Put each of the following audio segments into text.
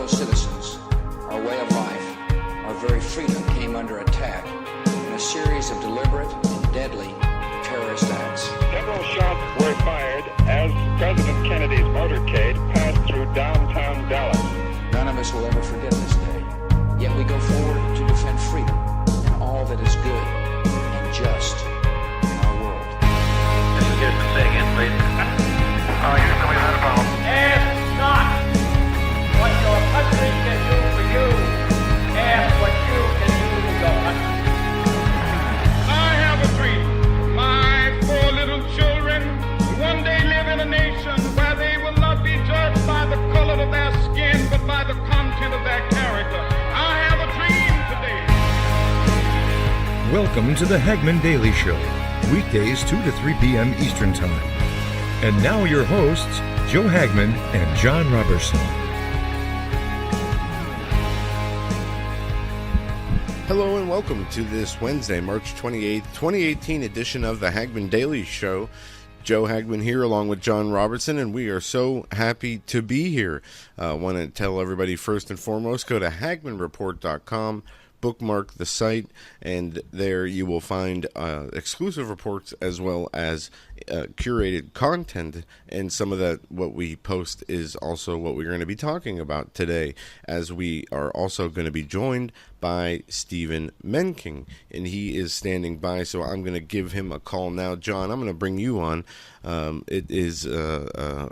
fellow citizens, our way of life, our very freedom came under attack in a series of deliberate and deadly terrorist acts. Several shots were fired as President Kennedy's motorcade passed through downtown Dallas. None of us will ever forget this day. Yet we go forward to defend freedom and all that is good and just in our world. This is Houston. Say again, please. Houston, we've had a problem. Ask not what your country can do for you. Ask what you can do for your country. I have a dream. My 4 little children will one day live in a nation where they will not be judged by the color of their skin, but by the content of their character. I have a dream today. Welcome to the Hagmann Daily Show, weekdays 2 to 3 p.m. Eastern Time. And now your hosts, Joe Hagmann and Jon Robberson. Hello and welcome to this Wednesday, March 28th, 2018 edition of the Hagmann Daily Show. Joe Hagmann here along with Jon Robberson, and we are so happy to be here. I want to tell everybody first and foremost, go to HagmannReport.com, bookmark the site, and there you will find exclusive reports as well as curated content, and some of that what we post is also what we're going to be talking about today, as we are also going to be joined by Stephen Menking, and he is standing by, so I'm going to give him a call now. John, I'm going to bring you on. It is a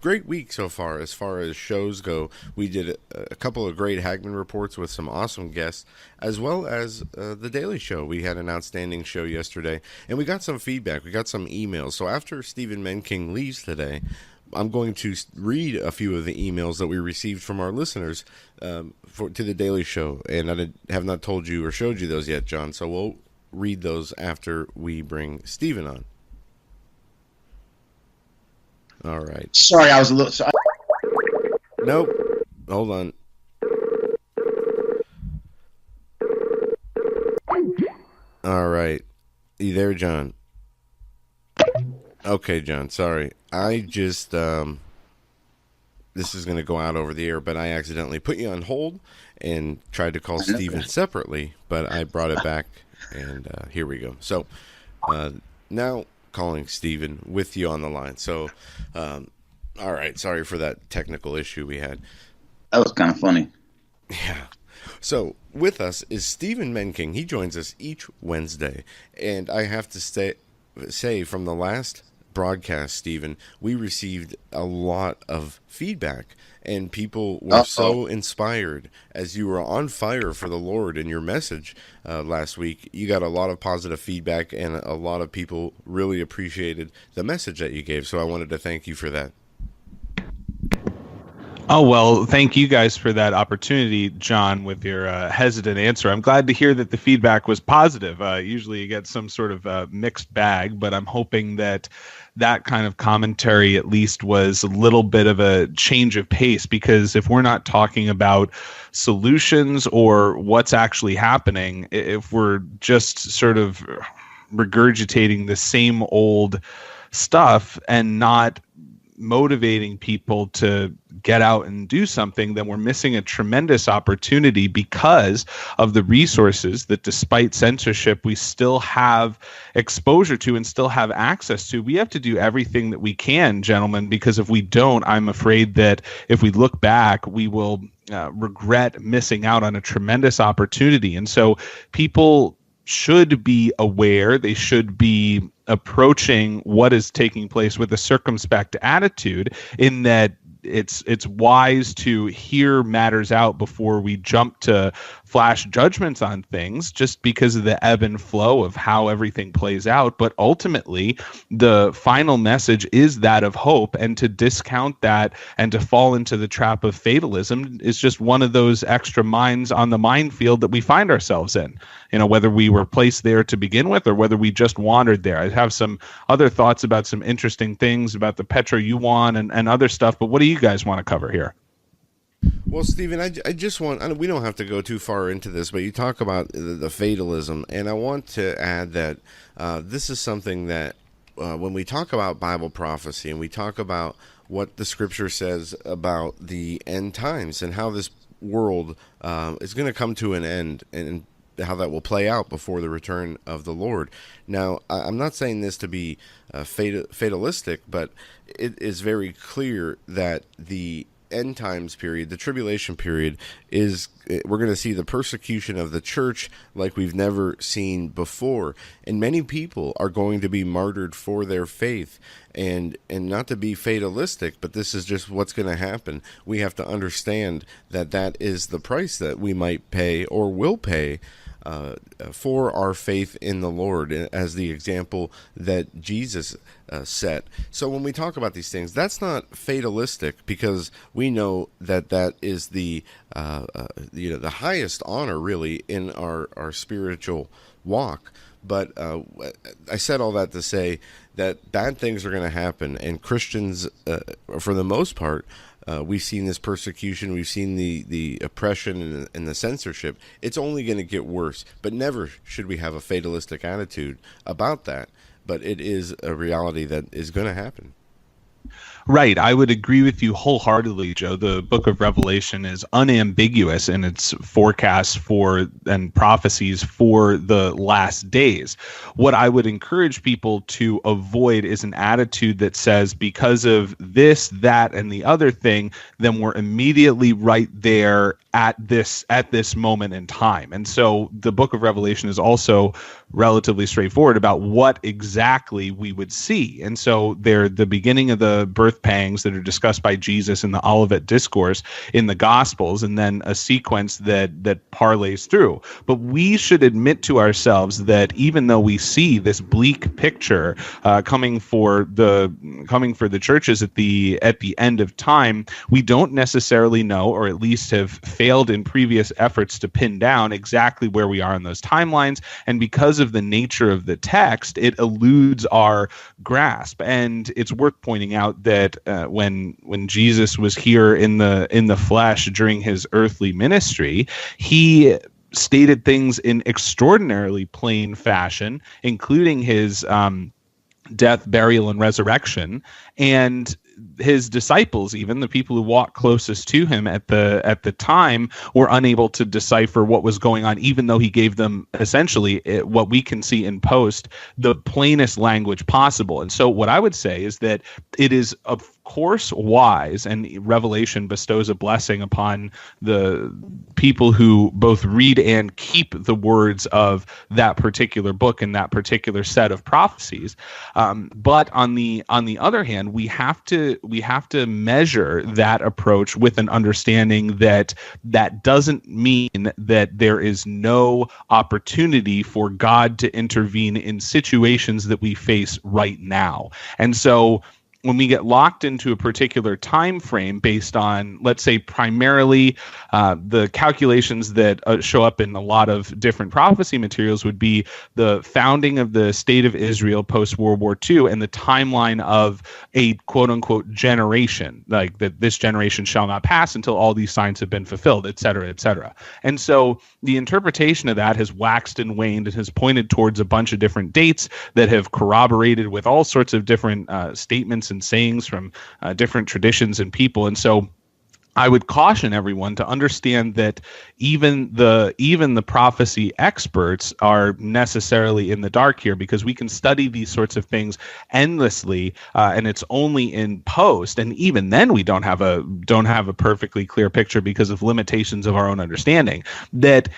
great week so far as shows go. We did a couple of great Hagmann reports with some awesome guests, as well as the Daily Show. We had an outstanding show yesterday, and we got some feedback. We got some emails. So after Stephen Menking leaves today, I'm going to read a few of the emails that we received from our listeners to the Daily Show, and I have not told you or showed you those yet, John, so we'll read those after we bring Stephen on. All right. Sorry, I was a little... Nope. Hold on. All right. You there, John? Okay, John, sorry. I just, this is going to go out over the air, but I accidentally put you on hold and tried to call Stephen separately, but I brought it back, and here we go. So, now calling Stephen with you on the line. So, all right, sorry for that technical issue we had. That was kind of funny. Yeah. So, with us is Stephen Menking. He joins us each Wednesday, and I have to say from the last broadcast, Stephen, we received a lot of feedback, and people were so inspired as you were on fire for the Lord in your message last week. You got a lot of positive feedback, and a lot of people really appreciated the message that you gave, so I wanted to thank you for that. Oh, well, thank you guys for that opportunity, John, with your hesitant answer. I'm glad to hear that the feedback was positive. Usually you get some sort of mixed bag, but I'm hoping that that kind of commentary at least was a little bit of a change of pace, because if we're not talking about solutions or what's actually happening, if we're just sort of regurgitating the same old stuff and not motivating people to get out and do something, then we're missing a tremendous opportunity because of the resources that, despite censorship, we still have exposure to and still have access to. We have to do everything that we can, gentlemen, because if we don't, I'm afraid that if we look back, we will regret missing out on a tremendous opportunity. And so people should be aware, they should be approaching what is taking place with a circumspect attitude, in that it's wise to hear matters out before we jump to flash judgments on things, just because of the ebb and flow of how everything plays out. But ultimately, the final message is that of hope, and to discount that and to fall into the trap of fatalism is just one of those extra mines on the minefield that we find ourselves in. You know, whether we were placed there to begin with or whether we just wandered there. I have some other thoughts about some interesting things about the Petro Yuan and other stuff, but what do you guys want to cover here? Well, Stephen, I just want, we don't have to go too far into this, but you talk about the fatalism, and I want to add that this is something that when we talk about Bible prophecy and we talk about what the scripture says about the end times and how this world is going to come to an end, and how that will play out before the return of the Lord. Now, I'm not saying this to be fatalistic, but it is very clear that the end times period, the tribulation period, we're going to see the persecution of the church like we've never seen before, and many people are going to be martyred for their faith. And not to be fatalistic, but this is just what's going to happen. We have to understand that is the price that we might pay or will pay for our faith in the Lord, as the example that Jesus set. So when we talk about these things, that's not fatalistic, because we know that is the the highest honor really in our spiritual walk. But I said all that to say that bad things are going to happen, and Christians, for the most part, we've seen this persecution, we've seen the oppression and the censorship. It's only going to get worse, but never should we have a fatalistic attitude about that. But it is a reality that is going to happen. Right. I would agree with you wholeheartedly, Joe. The book of Revelation is unambiguous in its forecasts for and prophecies for the last days. What I would encourage people to avoid is an attitude that says, because of this, that, and the other thing, then we're immediately right there at this moment in time. And so the book of Revelation is also relatively straightforward about what exactly we would see. And so they're the beginning of the birth pangs that are discussed by Jesus in the Olivet Discourse in the Gospels, and then a sequence that parlays through. But we should admit to ourselves that even though we see this bleak picture coming for the churches at the end of time, we don't necessarily know, or at least have failed in previous efforts to pin down exactly where we are in those timelines. And because of the nature of the text, it eludes our grasp. And it's worth pointing out that when Jesus was here in the flesh during his earthly ministry, he stated things in extraordinarily plain fashion, including his death, burial, and resurrection. And his disciples, even the people who walked closest to him at the time, were unable to decipher what was going on, even though he gave them essentially what we can see in post, the plainest language possible. And so what I would say is that it is of course wise, and Revelation bestows a blessing upon the people who both read and keep the words of that particular book and that particular set of prophecies. But on the other hand, we have to measure that approach with an understanding that doesn't mean that there is no opportunity for God to intervene in situations that we face right now. And so when we get locked into a particular time frame based on, let's say, primarily the calculations that show up in a lot of different prophecy materials would be the founding of the state of Israel post-World War II and the timeline of a quote-unquote generation, like that this generation shall not pass until all these signs have been fulfilled, et cetera, et cetera. And so the interpretation of that has waxed and waned and has pointed towards a bunch of different dates that have corroborated with all sorts of different statements and sayings from different traditions and people. And so I would caution everyone to understand that even the prophecy experts are necessarily in the dark here, because we can study these sorts of things endlessly, and it's only in post, and even then we don't have a perfectly clear picture because of limitations of our own understanding. That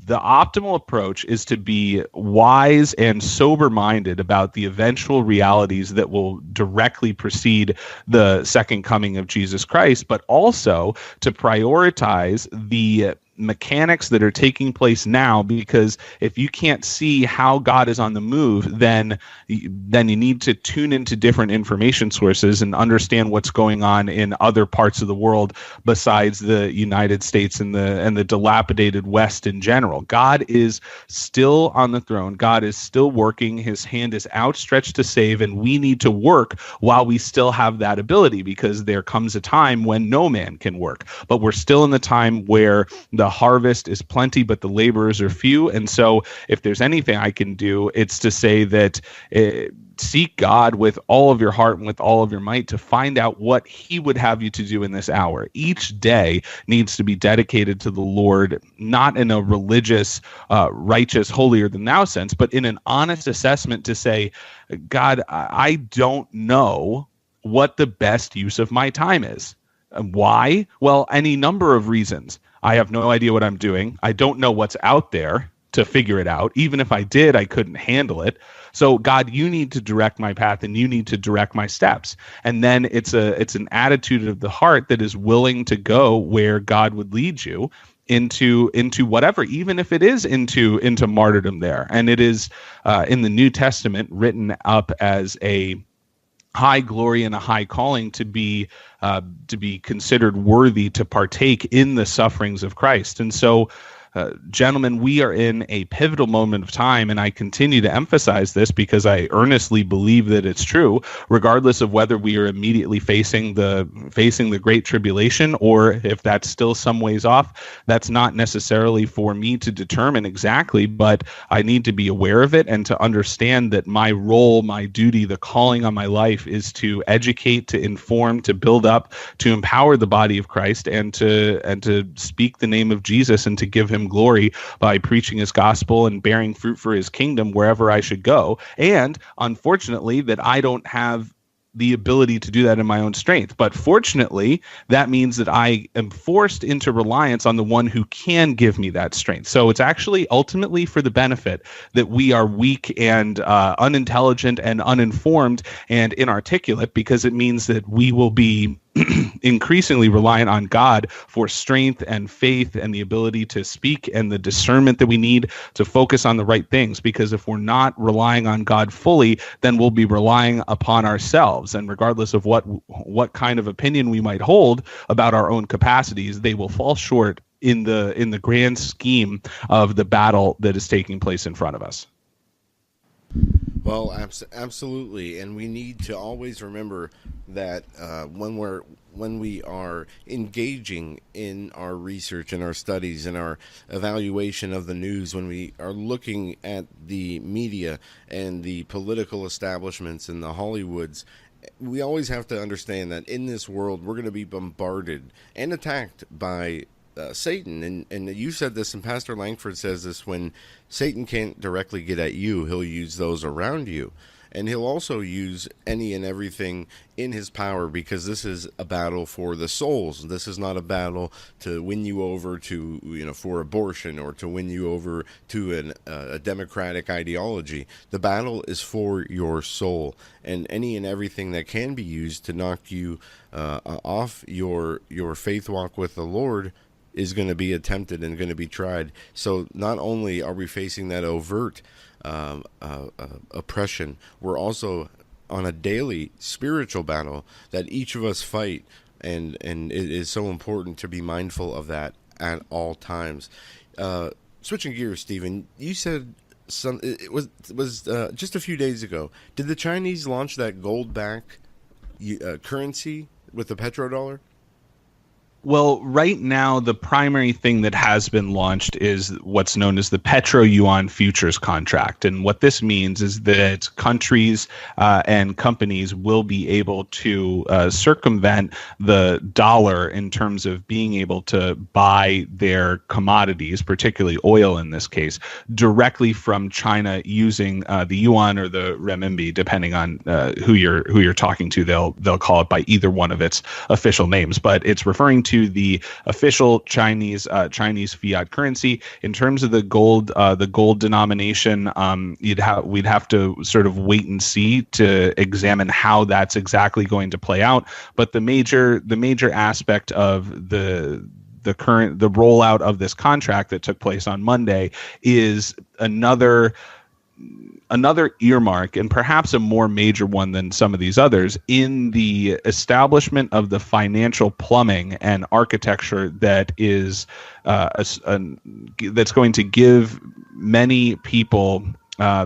the optimal approach is to be wise and sober-minded about the eventual realities that will directly precede the second coming of Jesus Christ, but also to prioritize the mechanics that are taking place now, because if you can't see how God is on the move, then you need to tune into different information sources and understand what's going on in other parts of the world besides the United States and the dilapidated West in general. God is still on the throne. God is still working. His hand is outstretched to save, and we need to work while we still have that ability, because there comes a time when no man can work. But we're still in the time where the harvest is plenty, but the laborers are few. And so if there's anything I can do, it's to say that seek God with all of your heart and with all of your might to find out what he would have you to do in this hour. Each day needs to be dedicated to the Lord, not in a religious, righteous, holier than thou sense, but in an honest assessment to say, God, I don't know what the best use of my time is. Why? Well, any number of reasons. I have no idea what I'm doing. I don't know what's out there to figure it out. Even if I did, I couldn't handle it. So God, you need to direct my path and you need to direct my steps. And then it's an attitude of the heart that is willing to go where God would lead you into whatever, even if it is into martyrdom there. And it is in the New Testament written up as a high glory and a high calling to be considered worthy to partake in the sufferings of Christ. And so, gentlemen, we are in a pivotal moment of time, and I continue to emphasize this because I earnestly believe that it's true, regardless of whether we are immediately facing the Great Tribulation or if that's still some ways off. That's not necessarily for me to determine exactly, but I need to be aware of it and to understand that my role, my duty, the calling on my life is to educate, to inform, to build up, to empower the body of Christ, and to speak the name of Jesus and to give him glory by preaching his gospel and bearing fruit for his kingdom wherever I should go. And unfortunately, that I don't have the ability to do that in my own strength. But fortunately, that means that I am forced into reliance on the one who can give me that strength. So it's actually ultimately for the benefit that we are weak and unintelligent and uninformed and inarticulate, because it means that we will be increasingly reliant on God for strength and faith and the ability to speak and the discernment that we need to focus on the right things. Because if we're not relying on God fully, then we'll be relying upon ourselves. And regardless of what kind of opinion we might hold about our own capacities, they will fall short in the grand scheme of the battle that is taking place in front of us. Well, absolutely, and we need to always remember that when we are engaging in our research and our studies and our evaluation of the news, when we are looking at the media and the political establishments and the Hollywoods, we always have to understand that in this world we're going to be bombarded and attacked by Satan, and you said this, and Pastor Langford says this: when Satan can't directly get at you, he'll use those around you, and he'll also use any and everything in his power, because this is a battle for the souls. This is not a battle to win you over to, for abortion or to win you over to a democratic ideology. The battle is for your soul, and any and everything that can be used to knock you off your faith walk with the Lord is going to be attempted and going to be tried. So not only are we facing that overt oppression, we're also on a daily spiritual battle that each of us fight, and it is so important to be mindful of that at all times. Switching gears, Stephen, you said it was just a few days ago. Did the Chinese launch that gold-backed currency with the petrodollar? Well, right now, the primary thing that has been launched is what's known as the Petro Yuan Futures Contract. And what this means is that countries and companies will be able to circumvent the dollar in terms of being able to buy their commodities, particularly oil in this case, directly from China using the yuan or the renminbi, depending on who you're talking to. They'll call it by either one of its official names, but it's referring to the official Chinese fiat currency. In terms of the gold denomination, we'd have to sort of wait and see to examine how that's exactly going to play out. But the major aspect of the rollout of this contract that took place on Monday is another earmark, and perhaps a more major one than some of these others, in the establishment of the financial plumbing and architecture that is that's going to give many people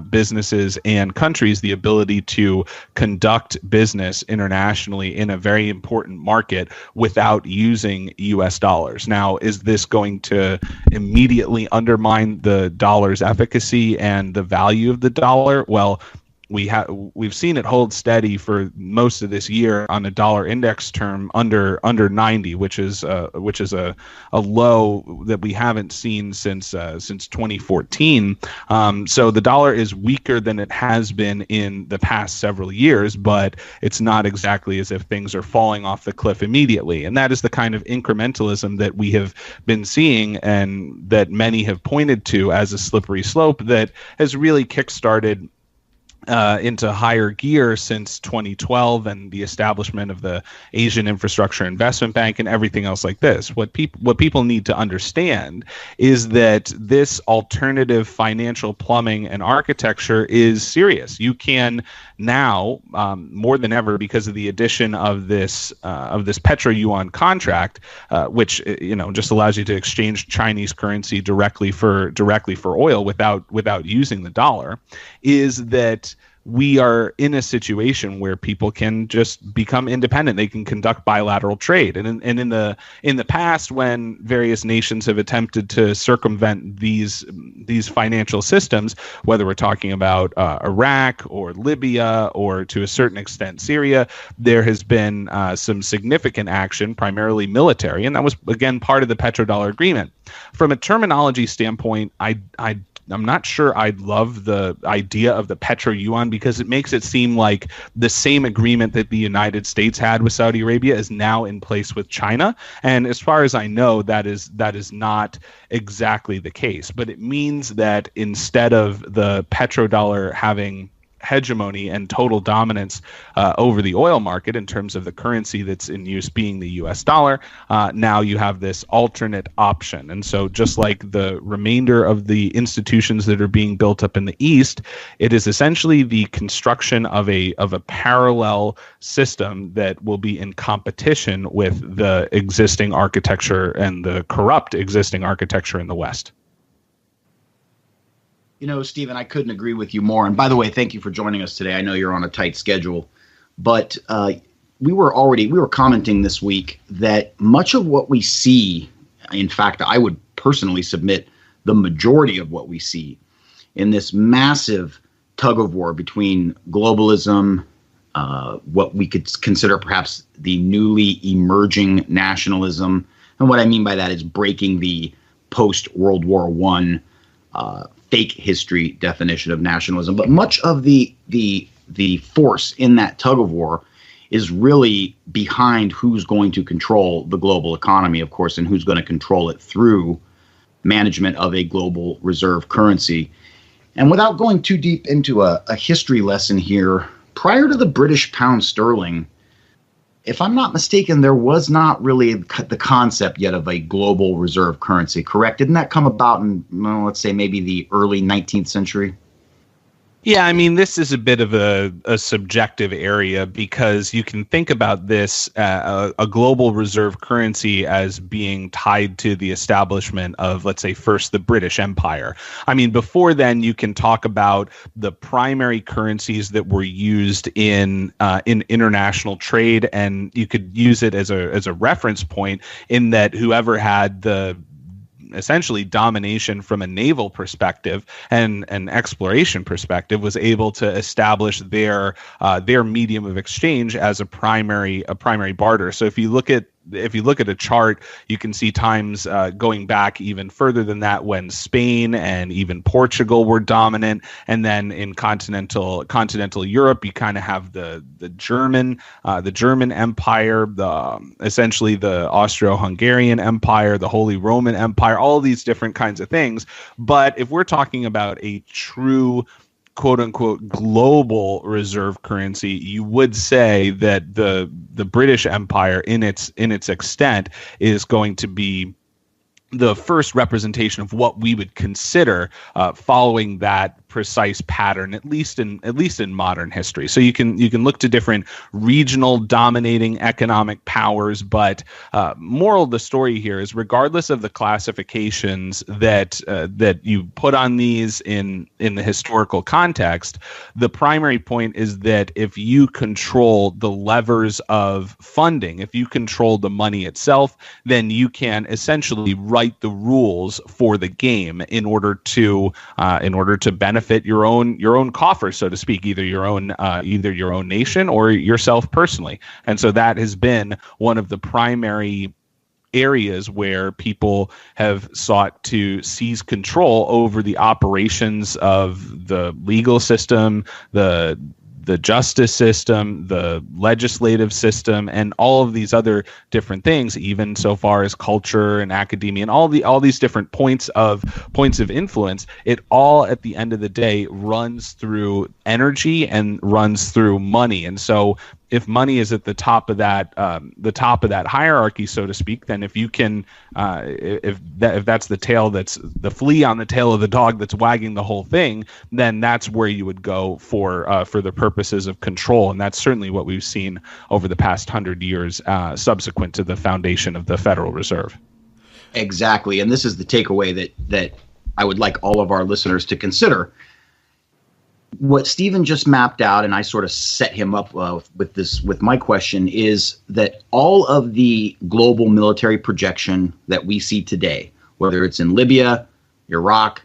businesses and countries the ability to conduct business internationally in a very important market without using US dollars. Now, is this going to immediately undermine the dollar's efficacy and the value of the dollar? Well, we've seen it hold steady for most of this year on a dollar index term under 90, which is a low that we haven't seen since 2014. So the dollar is weaker than it has been in the past several years, but it's not exactly as if things are falling off the cliff immediately. And that is the kind of incrementalism that we have been seeing and that many have pointed to as a slippery slope that has really kickstarted into higher gear since 2012 and the establishment of the Asian Infrastructure Investment Bank and everything else like this. What people need to understand is that this alternative financial plumbing and architecture is serious. You can now, more than ever, because of the addition of this petro yuan contract, which just allows you to exchange Chinese currency directly for oil without using the dollar, is that we are in a situation where people can just become independent. They can conduct bilateral trade. And in the past, when various nations have attempted to circumvent these financial systems, whether we're talking about Iraq or Libya or to a certain extent Syria, there has been some significant action, primarily military, and that was again part of the petrodollar agreement. From a terminology standpoint, I'm not sure I love the idea of the petro yuan because it makes it seem like the same agreement that the United States had with Saudi Arabia is now in place with China. And as far as I know, that is not exactly the case. But it means that instead of the petrodollar having hegemony and total dominance over the oil market in terms of the currency that's in use being the US dollar, now you have this alternate option. And so just like the remainder of the institutions that are being built up in the East, it is essentially the construction of a parallel system that will be in competition with the existing architecture and the corrupt existing architecture in the West. Stephen, I couldn't agree with you more. And by the way, thank you for joining us today. I know you're on a tight schedule, but we were commenting this week that much of what we see, in fact, I would personally submit the majority of what we see in this massive tug of war between globalism, what we could consider perhaps the newly emerging nationalism. And what I mean by that is breaking the post-World War I fake history definition of nationalism. But much of the force in that tug of war is really behind who's going to control the global economy, of course, and who's going to control it through management of a global reserve currency. And without going too deep into a history lesson here, prior to the British pound sterling, if I'm not mistaken, there was not really the concept yet of a global reserve currency, correct? Didn't that come about in, let's say, maybe the early 19th century? Yeah, I mean, this is a bit of a subjective area because you can think about this, a global reserve currency as being tied to the establishment of, let's say, first the British Empire. I mean, before then, you can talk about the primary currencies that were used in international trade, and you could use it as a reference point in that whoever had the essentially domination from a naval perspective and an exploration perspective was able to establish their medium of exchange as a primary barter. So if you look at a chart, you can see times going back even further than that when Spain and even Portugal were dominant, and then in continental Europe, you kind of have the German Empire, essentially the Austro-Hungarian Empire, the Holy Roman Empire, all these different kinds of things. But if we're talking about a true quote unquote global reserve currency, you would say that the British Empire in its extent is going to be the first representation of what we would consider following that precise pattern, at least in modern history. So you can look to different regional dominating economic powers, but moral of the story here is, regardless of the classifications that you put on these in the historical context, the primary point is that if you control the levers of funding, if you control the money itself, then you can essentially write the rules for the game in order to benefit your own coffer, so to speak, either your own nation or yourself personally. And so that has been one of the primary areas where people have sought to seize control over the operations of the legal system, the justice system, the legislative system, and all of these other different things, even so far as culture and academia and all these different points of influence. It all, at the end of the day, runs through energy and runs through money. And so if money is at the top of that hierarchy, so to speak, then if you can, if that's the flea on the tail of the dog that's wagging the whole thing, then that's where you would go for the purposes of control. And that's certainly what we've seen over the past 100 years, subsequent to the foundation of the Federal Reserve. Exactly, and this is the takeaway that I would like all of our listeners to consider. What Stephen just mapped out, and I sort of set him up with my question, is that all of the global military projection that we see today, whether it's in Libya, Iraq,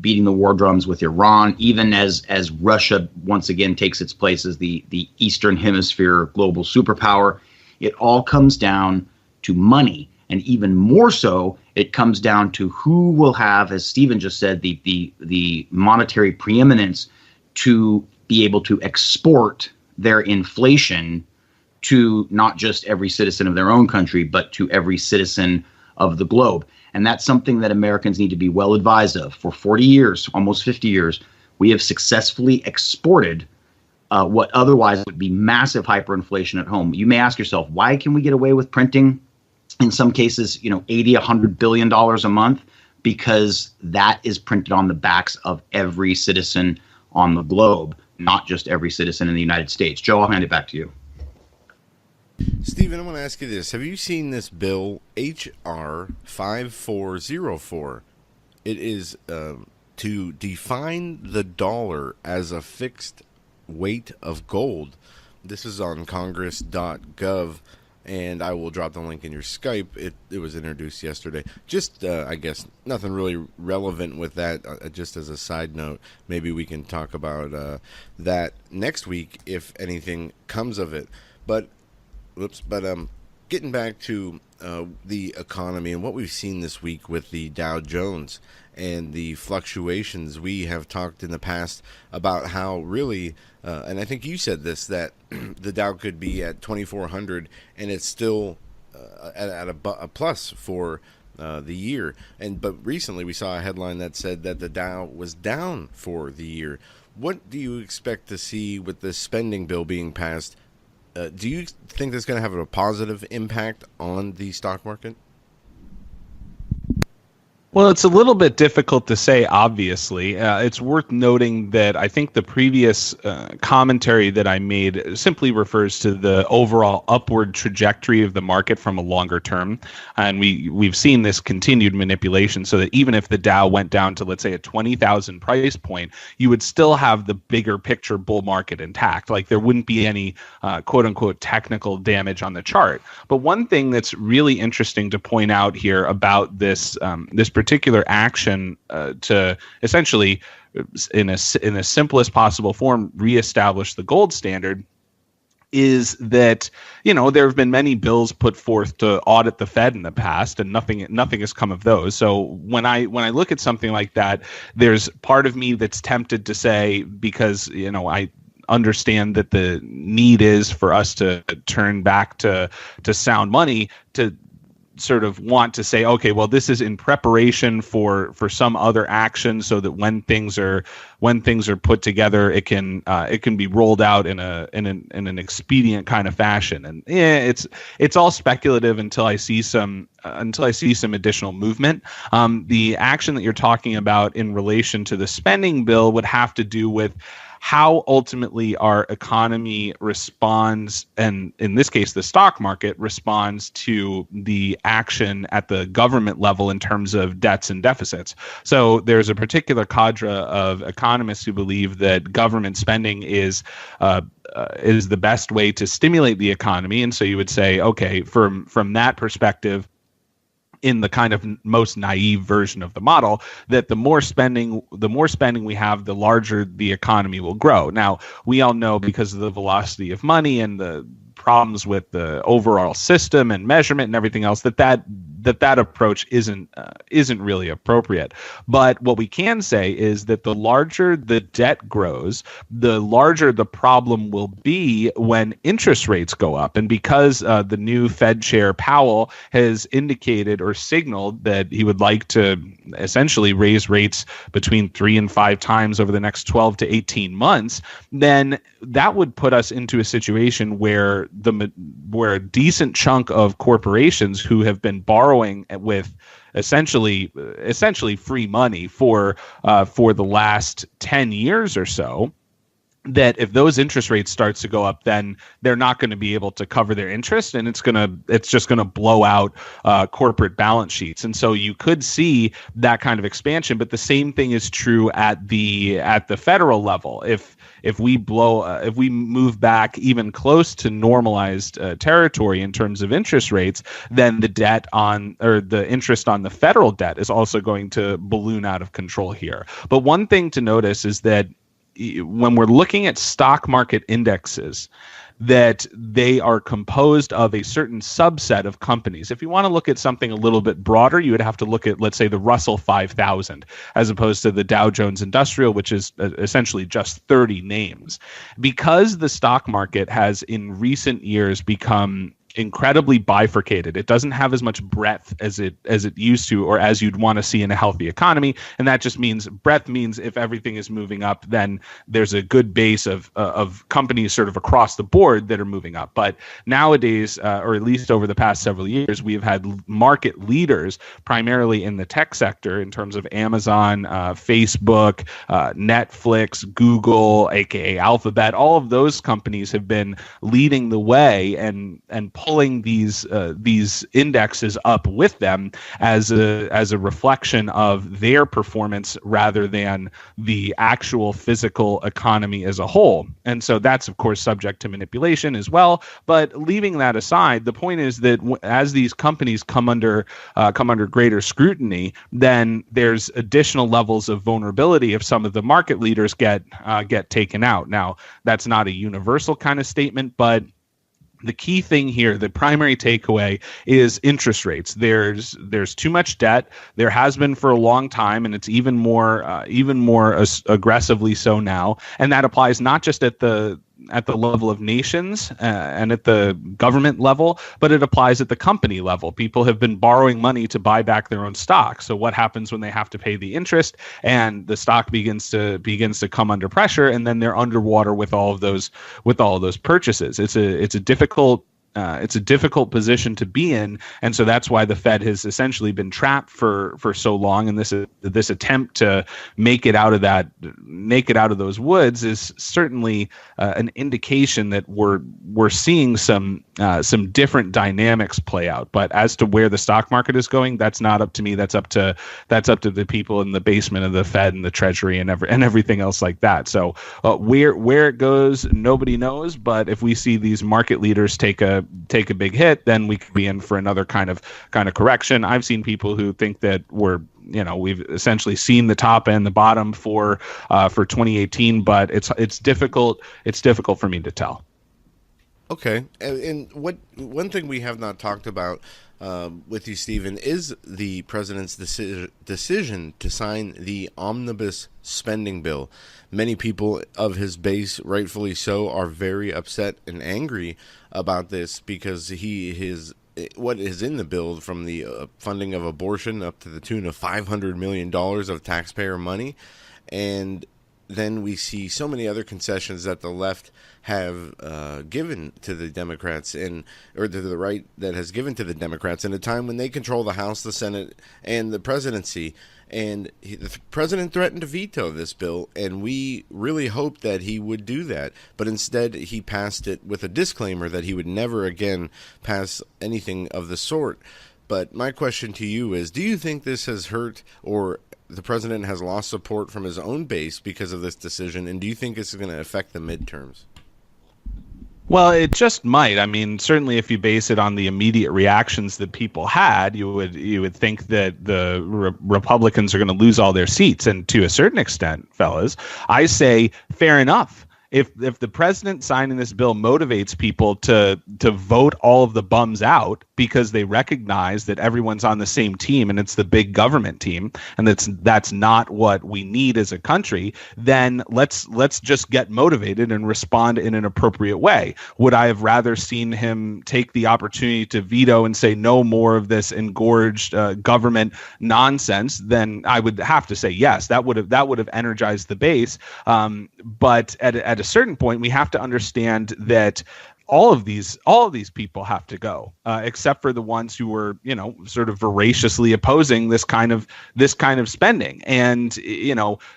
beating the war drums with Iran, even as Russia once again takes its place as the Eastern Hemisphere global superpower, it all comes down to money. And even more so, it comes down to who will have, as Stephen just said, the monetary preeminence to be able to export their inflation to not just every citizen of their own country, but to every citizen of the globe. And that's something that Americans need to be well advised of. For 40 years, almost 50 years, we have successfully exported what otherwise would be massive hyperinflation at home. You may ask yourself, why can we get away with printing, in some cases, $80-100 billion a month? Because that is printed on the backs of every citizen on the globe, not just every citizen in the United States. Joe, I'll hand it back to you. Stephen, I want to ask you this. Have you seen this bill, H.R. 5404? It is to define the dollar as a fixed weight of gold. This is on congress.gov. And I will drop the link in your Skype. It was introduced yesterday. Just, I guess, nothing really relevant with that. Just as a side note, maybe we can talk about that next week if anything comes of it. But getting back to the economy and what we've seen this week with the Dow Jones and the fluctuations. We have talked in the past about how really, and I think you said this, that the Dow could be at 2,400 and it's still at a plus for the year. But recently we saw a headline that said that the Dow was down for the year. What do you expect to see with this spending bill being passed? Do you think that's going to have a positive impact on the stock market? Well, it's a little bit difficult to say, obviously. It's worth noting that I think the previous commentary that I made simply refers to the overall upward trajectory of the market from a longer term. And we've seen this continued manipulation so that even if the Dow went down to, let's say, a 20,000 price point, you would still have the bigger picture bull market intact. Like there wouldn't be any quote unquote technical damage on the chart. But one thing that's really interesting to point out here about this particular action to essentially, in the simplest possible form, reestablish the gold standard, is that there have been many bills put forth to audit the Fed in the past, and nothing has come of those. So when I look at something like that, there's part of me that's tempted to say, because I understand that the need is for us to turn back to sound money, to sort of want to say, okay, well, this is in preparation for some other action, so that when things are put together, it can be rolled out in an expedient kind of fashion. And it's all speculative until I see some additional movement. The action that you're talking about in relation to the spending bill would have to do with how ultimately our economy responds, and in this case, the stock market responds to the action at the government level in terms of debts and deficits. So there's a particular cadre of economists who believe that government spending is the best way to stimulate the economy. And so you would say, okay, from that perspective, in the kind of most naive version of the model, that the more spending we have, the larger the economy will grow. Now, we all know, because of the velocity of money and the problems with the overall system and measurement and everything else, that approach isn't really appropriate. But what we can say is that the larger the debt grows, the larger the problem will be when interest rates go up. And because the new Fed chair Powell has indicated or signaled that he would like to essentially raise rates between 3 and 5 times over the next 12 to 18 months, then that would put us into a situation where a decent chunk of corporations who have been borrowing with essentially free money for the last 10 years or so, that if those interest rates starts to go up, then they're not going to be able to cover their interest, and it's just going to blow out corporate balance sheets. And so you could see that kind of expansion. But the same thing is true at the federal level. If we move back even close to normalized territory in terms of interest rates, then the interest on the federal debt is also going to balloon out of control here. But one thing to notice is that when we're looking at stock market indexes, that they are composed of a certain subset of companies. If you want to look at something a little bit broader, you would have to look at, let's say, the Russell 5000, as opposed to the Dow Jones Industrial, which is essentially just 30 names. Because the stock market has in recent years become incredibly bifurcated, it doesn't have as much breadth as it used to, or as you'd want to see in a healthy economy. And that just means breadth means if everything is moving up, then there's a good base of companies sort of across the board that are moving up. But nowadays, or at least over the past several years, we've had market leaders primarily in the tech sector in terms of Amazon, Facebook, Netflix, Google, aka Alphabet. All of those companies have been leading the way and pulling these indexes up with them as a reflection of their performance rather than the actual physical economy as a whole. And so that's, of course, subject to manipulation as well. But leaving that aside, the point is that as these companies come under greater scrutiny, then there's additional levels of vulnerability if some of the market leaders get taken out. Now, that's not a universal kind of statement, but the key thing here, the primary takeaway, is interest rates. There's too much debt. There has been for a long time, and it's even more aggressively so now. And that applies not just at the level of nations and at the government level, but it applies at the company level. People have been borrowing money to buy back their own stock. So what happens when they have to pay the interest and the stock begins to come under pressure, and then they're underwater with all of those purchases? It's a difficult position to be in, and so that's why the Fed has essentially been trapped for so long. And this attempt to make it out of those woods is certainly an indication that we're seeing some different dynamics play out. But as to where the stock market is going, that's not up to me. That's up to the people in the basement of the Fed and the Treasury and everything else like that. So where it goes, nobody knows. But if we see these market leaders take a big hit, then we could be in for another kind of correction. I've seen people who think that we've essentially seen the top and the bottom for 2018, but it's difficult for me to tell. Okay, and one thing we have not talked about with you, Stephen, is the president's decision to sign the omnibus spending bill. Many people of his base, rightfully so, are very upset and angry about this because he has what is in the bill, from the funding of abortion up to the tune of $500 million of taxpayer money. And then we see so many other concessions that the left have given to the Democrats, or to the right that has given to the Democrats in a time when they control the House, the Senate, and the presidency. And the president threatened to veto this bill, and we really hoped that he would do that. But instead, he passed it with a disclaimer that he would never again pass anything of the sort. But my question to you is, do you think this has hurt, or the president has lost support from his own base because of this decision? And do you think this is going to affect the midterms? Well, it just might. I mean, certainly if you base it on the immediate reactions that people had, you would think that the Republicans are going to lose all their seats. And to a certain extent, fellas, I say fair enough. If the president signing this bill motivates people to vote all of the bums out because they recognize that everyone's on the same team and it's the big government team, and that's not what we need as a country, then let's just get motivated and respond in an appropriate way. Would I have rather seen him take the opportunity to veto and say no more of this engorged government nonsense? Then I would have to say yes. That would have energized the base. But at a certain point, we have to understand that all of these people have to go, except for the ones who were, sort of voraciously opposing this kind of spending. And,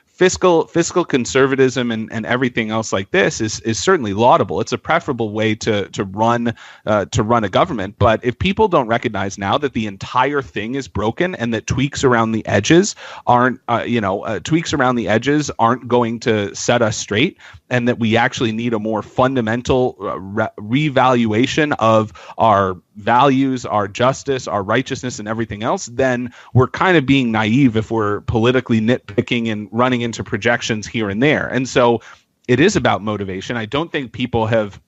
fiscal conservatism and everything else like this is certainly laudable. It's a preferable way to run a government. But if people don't recognize now that the entire thing is broken and that tweaks around the edges aren't going to set us straight, and that we actually need a more fundamental revaluation of our values, our justice, our righteousness, and everything else, then we're kind of being naive if we're politically nitpicking and running into projections here and there. And so it is about motivation. I don't think people have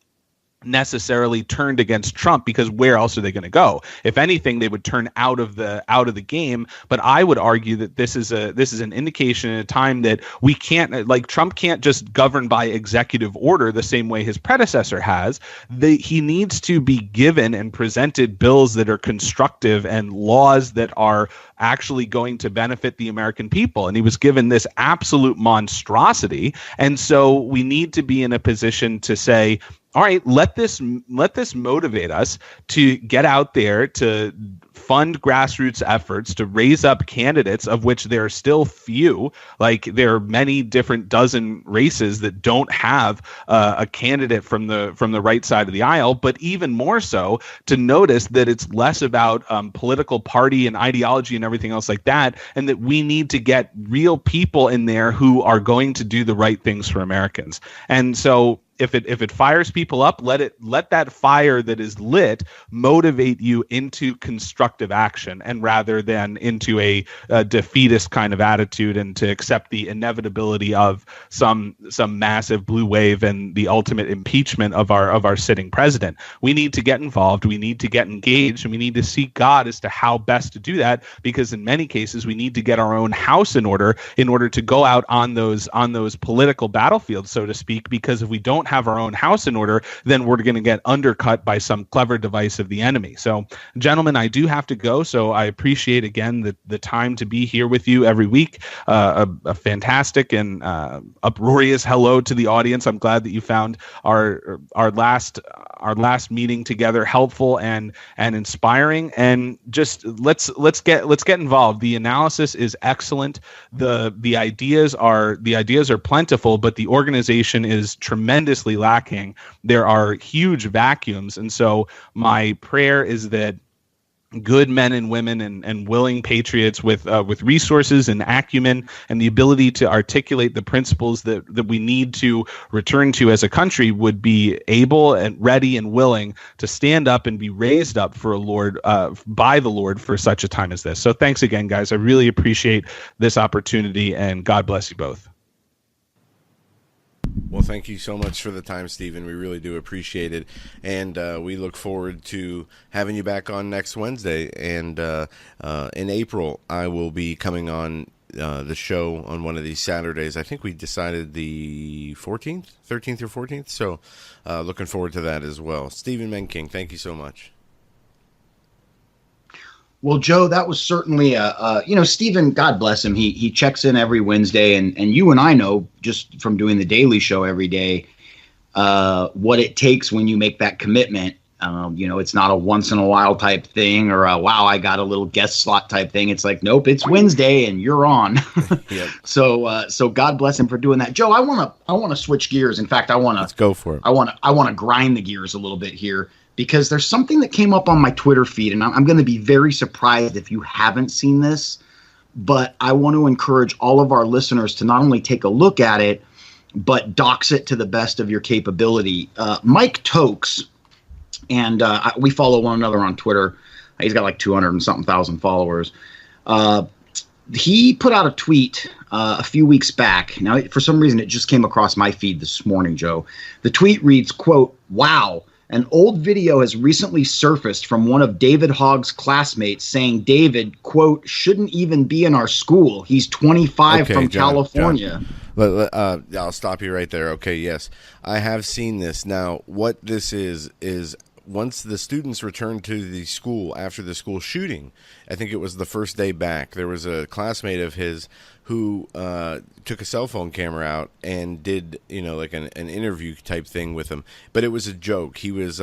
necessarily turned against Trump, because where else are they going to go? If anything, they would turn out of the game. But I would argue that this is an indication in a time that we can't, like, Trump can't just govern by executive order the same way his predecessor has. He needs to be given and presented bills that are constructive and laws that are actually going to benefit the American people. And he was given this absolute monstrosity. And so we need to be in a position to say, all right, let this motivate us to get out there, to fund grassroots efforts, to raise up candidates, of which there are still few. Like, there are many different dozen races that don't have a candidate from the right side of the aisle. But even more so, to notice that it's less about political party and ideology and everything else like that, and that we need to get real people in there who are going to do the right things for Americans. And so if it fires people up, let that fire that is lit motivate you into constructive action, and rather than into a defeatist kind of attitude, and to accept the inevitability of some massive blue wave and the ultimate impeachment of our sitting president. We need to get involved. We need to get engaged, and we need to seek God as to how best to do that, because in many cases we need to get our own house in order to go out on those political battlefields, so to speak. Because if we don't have our own house in order, then we're going to get undercut by some clever device of the enemy. So, gentlemen, I do have to go. So I appreciate again the time to be here with you every week. A fantastic and uproarious hello to the audience. I'm glad that you found our last meeting together helpful and inspiring. And just let's get involved. The analysis is excellent. The ideas are plentiful, but the organization is tremendously lacking. There are huge vacuums. And so my prayer is that good men and women and willing patriots with resources and acumen and the ability to articulate the principles that we need to return to as a country would be able and ready and willing to stand up and be raised up for by the Lord for such a time as this. So thanks again, guys. I really appreciate this opportunity, and God bless you both. Well, thank you so much for the time, Stephen. We really do appreciate it. And we look forward to having you back on next Wednesday. And in April, I will be coming on the show on one of these Saturdays. I think we decided the 13th or 14th. So looking forward to that as well. Stephen Menking, thank you so much. Well, Joe, that was certainly Stephen, God bless him. He checks in every Wednesday, and you and I know just from doing the Daily Show every day what it takes when you make that commitment. It's not a once in a while type thing or a, wow, I got a little guest slot type thing. It's like, nope, it's Wednesday and you're on. Yep. So God bless him for doing that. Joe, I want to switch gears. In fact, let's go for it. I want to grind the gears a little bit here because there's something that came up on my Twitter feed, and I'm going to be very surprised if you haven't seen this, but I want to encourage all of our listeners to not only take a look at it, but dox it to the best of your capability. Mike Tokes, and we follow one another on Twitter. He's got like 200 and something thousand followers. He put out a tweet a few weeks back. Now, for some reason, it just came across my feed this morning, Joe. The tweet reads, quote, "Wow, an old video has recently surfaced from one of David Hogg's classmates saying David, quote, shouldn't even be in our school. He's 25 from California." John. I'll stop you right there. Okay, yes. I have seen this. Now, what this is once the students returned to the school after the school shooting, I think it was the first day back, there was a classmate of his who took a cell phone camera out and did, like an interview type thing with him. But it was a joke. He was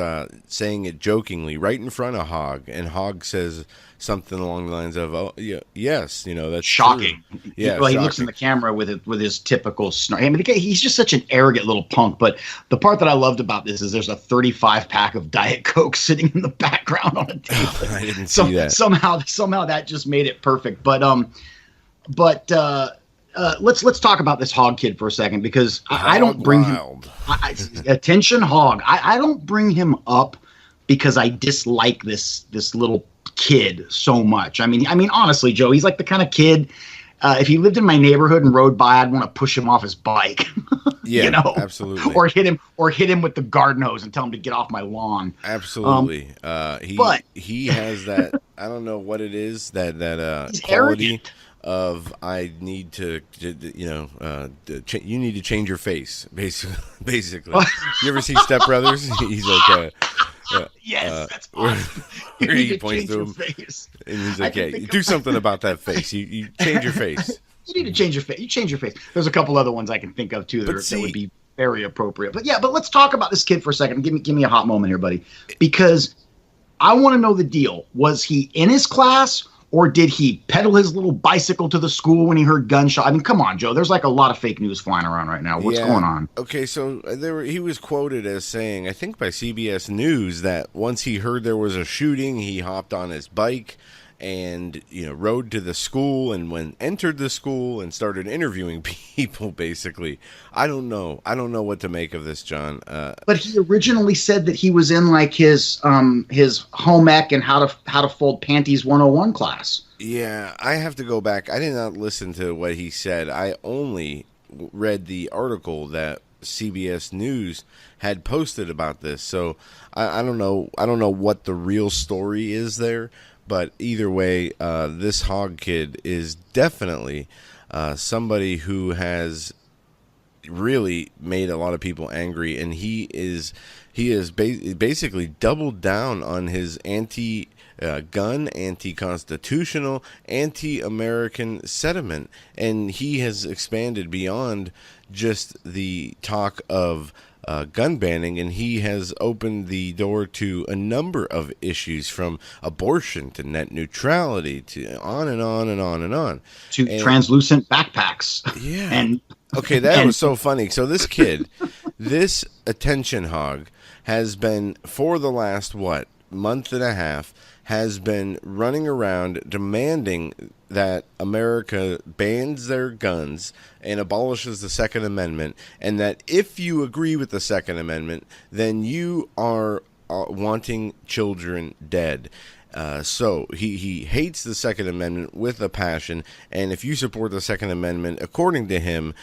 saying it jokingly right in front of Hogg, and Hogg says something along the lines of, "Oh, yeah, yes, that's shocking." True. Yeah, he looks in the camera with his typical snark. I mean, he's just such an arrogant little punk. But the part that I loved about this is there's a 35 pack of Diet Coke sitting in the background on a table. I didn't see that. Somehow that just made it perfect. But let's talk about this Hogg kid for a second, because I don't bring him. Attention, Hogg. I don't bring him up because I dislike this little kid so much. I mean, honestly, Joe, he's like the kind of kid. If he lived in my neighborhood and rode by, I'd want to push him off his bike. Yeah, absolutely. Or hit him with the garden hose and tell him to get off my lawn. Absolutely. He has that. I don't know what it is that he's quality arrogant. Of I need to you need to change your face. Basically. You ever see Step Brothers? He's like. Yes, that's awesome. Where he points to him, and he's like, "Hey, do something about that face. You change your face. You need to change your face. You change your face." There's a couple other ones I can think of too that would be very appropriate. But let's talk about this kid for a second. Give me a hot moment here, buddy, because I want to know the deal. Was he in his class, or did he pedal his little bicycle to the school when he heard gunshot? I mean, come on, Joe. There's like a lot of fake news flying around right now. What's going on? Okay, so he was quoted as saying, I think by CBS News, that once he heard there was a shooting, he hopped on his bike and rode to the school, and entered the school and started interviewing people. Basically, I don't know what to make of this, John. But he originally said that he was in like his home ec and how to fold panties 101 class. Yeah, I have to go back. I did not listen to what he said. I only read the article that CBS News had posted about this. So I don't know. I don't know what the real story is there. But either way, this Hogg kid is definitely somebody who has really made a lot of people angry, and he is basically doubled down on his anti-gun, anti-constitutional, anti-American sentiment, and he has expanded beyond just the talk of gun banning, and he has opened the door to a number of issues, from abortion to net neutrality to on and on and on and on. To translucent backpacks. Yeah. And okay, that was so funny. So this kid, this attention hog, has been, for the last, month and a half, has been running around demanding that America bans their guns and abolishes the Second Amendment, and that if you agree with the Second Amendment, then you are wanting children dead. So he hates the Second Amendment with a passion, and if you support the Second Amendment, according to him,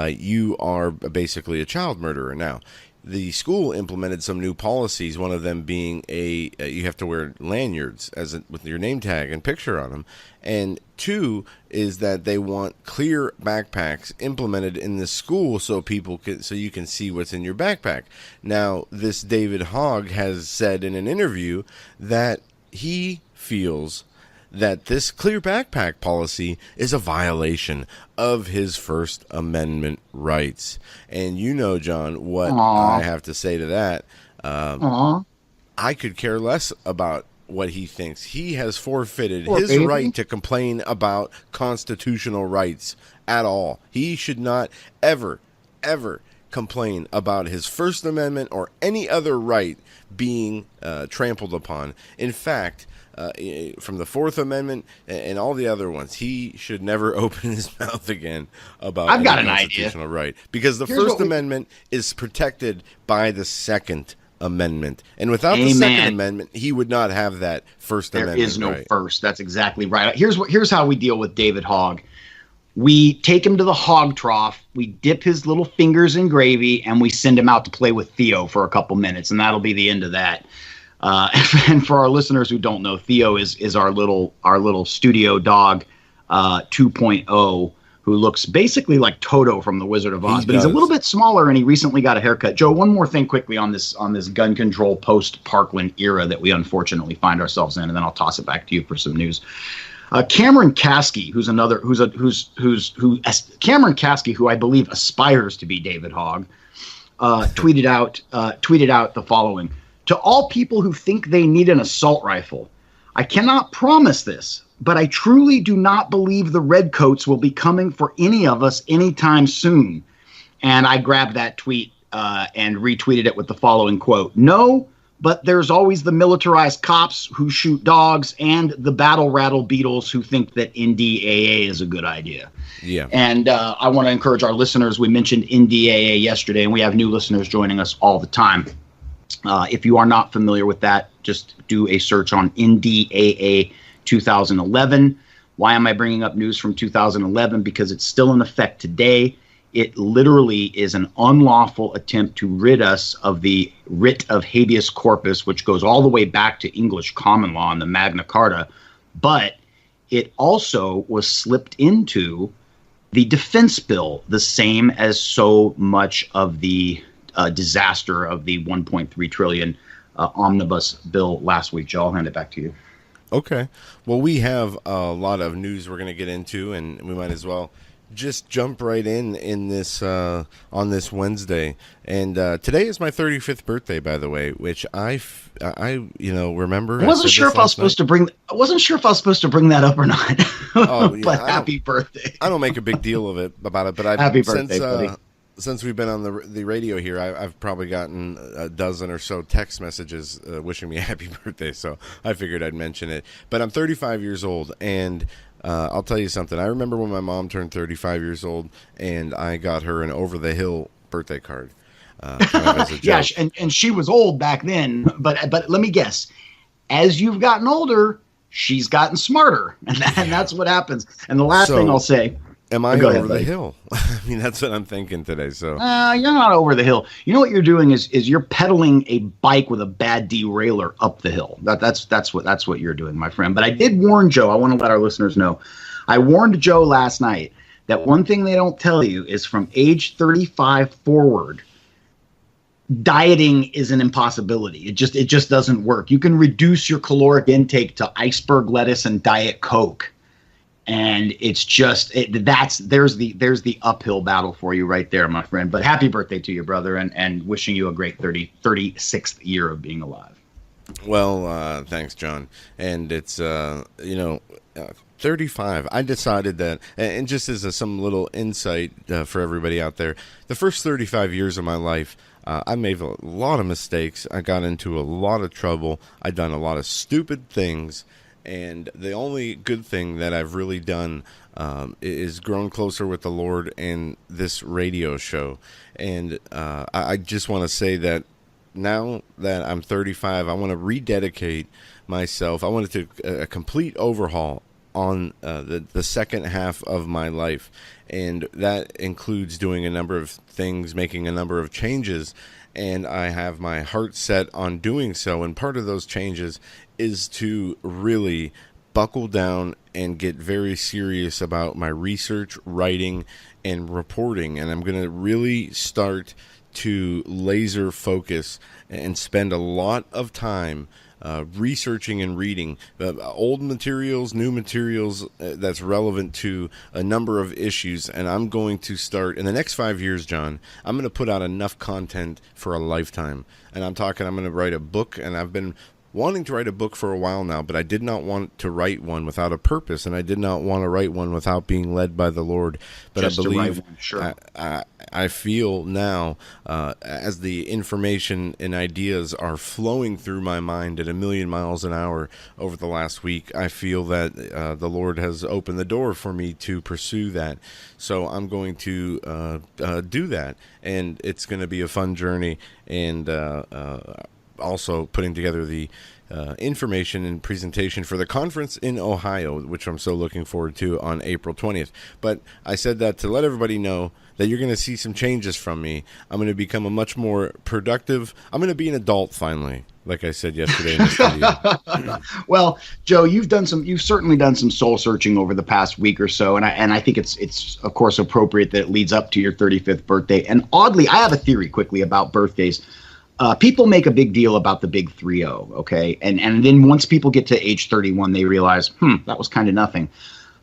you are basically a child murderer. Now, the school implemented some new policies, one of them being you have to wear lanyards with your name tag and picture on them. And two is that they want clear backpacks implemented in the school so you can see what's in your backpack. Now, this David Hogg has said in an interview that he feels that this clear backpack policy is a violation of his First Amendment rights. And you know, John, what I have to say to that. I could care less about what he thinks. He has forfeited his right to complain about constitutional rights at all. He should not ever complain about his First Amendment or any other right being trampled upon. In fact, from the Fourth Amendment and all the other ones, he should never open his mouth again about I've got any an constitutional right, because the Here's First Amendment is protected by the Second Amendment, and without the Second Amendment, he would not have that First Amendment. There is no right. first. That's exactly right. Here's how we deal with David Hogg. We take him to the hog trough, we dip his little fingers in gravy, and we send him out to play with Theo for a couple minutes, and that'll be the end of that. And for our listeners who don't know, Theo is our little studio dog 2.0, who looks basically like Toto from The Wizard of Oz, but he's a little bit smaller, and he recently got a haircut. Joe, one more thing quickly on this gun control post-Parkland era that we unfortunately find ourselves in, and then I'll toss it back to you for some news. Cameron Kasky, Cameron Kasky, who I believe aspires to be David Hogg, tweeted out the following: "To all people who think they need an assault rifle, I cannot promise this, but I truly do not believe the redcoats will be coming for any of us anytime soon." And I grabbed that tweet and retweeted it with the following quote: "No, but there's always the militarized cops who shoot dogs and the battle rattle beetles who think that NDAA is a good idea." Yeah. And I want to encourage our listeners. We mentioned NDAA yesterday, and we have new listeners joining us all the time. If you are not familiar with that, just do a search on NDAA 2011. Why am I bringing up news from 2011? Because it's still in effect today. It literally is an unlawful attempt to rid us of the writ of habeas corpus, which goes all the way back to English common law and the Magna Carta. But it also was slipped into the defense bill, the same as so much of the disaster of the 1.3 trillion omnibus bill last week. Joe, I'll hand it back to you. Okay. Well, we have a lot of news we're going to get into, and we might as well just jump right in this on this Wednesday. And today is my 35th birthday, by the way, which I remember. I wasn't sure if I was supposed to bring that up or not. Oh, yeah, but happy birthday. I don't make a big deal of it about it, but happy birthday, buddy. Since we've been on the radio here, I've probably gotten a dozen or so text messages wishing me a happy birthday, so I figured I'd mention it. But I'm 35 years old, and I'll tell you something. I remember when my mom turned 35 years old, and I got her an over-the-hill birthday card. Kind of as a joke. Yeah, and she was old back then, but let me guess. As you've gotten older, she's gotten smarter, and that's what happens. And the last thing I'll say... Am I over the hill? I mean, that's what I'm thinking today. So you're not over the hill. You know what you're doing is you're pedaling a bike with a bad derailleur up the hill. That's what you're doing, my friend. But I did warn Joe. I want to let our listeners know. I warned Joe last night that one thing they don't tell you is from age 35 forward, dieting is an impossibility. It just doesn't work. You can reduce your caloric intake to iceberg lettuce and Diet Coke. And it's just there's the uphill battle for you right there, my friend. But happy birthday to you, brother, and wishing you a great 36th year of being alive. Well, thanks, John. And it's 35. I decided that, and just as some little insight for everybody out there, the first 35 years of my life, I made a lot of mistakes. I got into a lot of trouble. I've done a lot of stupid things. And the only good thing that I've really done is grown closer with the Lord and this radio show. And I just want to say that now that I'm 35, I want to rededicate myself. I want to do a complete overhaul on the second half of my life. And that includes doing a number of things, making a number of changes. And I have my heart set on doing so. And part of those changes is to really buckle down and get very serious about my research, writing, and reporting. And I'm going to really start to laser focus and spend a lot of time researching and reading old materials, new materials that's relevant to a number of issues. And I'm going to start in the next 5 years, John. I'm going to put out enough content for a lifetime. And I'm going to write a book, and I've been wanting to write a book for a while now, but I did not want to write one without a purpose, and I did not want to write one without being led by the Lord. But Just I believe, to write one, sure. I feel now, as the information and ideas are flowing through my mind at 1,000,000 miles an hour over the last week, I feel that the Lord has opened the door for me to pursue that. So I'm going to do that, and it's going to be a fun journey, and also putting together the information and presentation for the conference in Ohio, which I'm so looking forward to on April 20th. But I said that to let everybody know that you're going to see some changes from me. I'm going to become a much more productive. I'm going to be an adult finally, like I said yesterday in the studio. Well, Joe, you've certainly done some soul searching over the past week or so, and I think it's of course appropriate that it leads up to your 35th birthday. And oddly, I have a theory quickly about birthdays. People make a big deal about the big 3-0, okay? And then once people get to age 31, they realize, that was kind of nothing.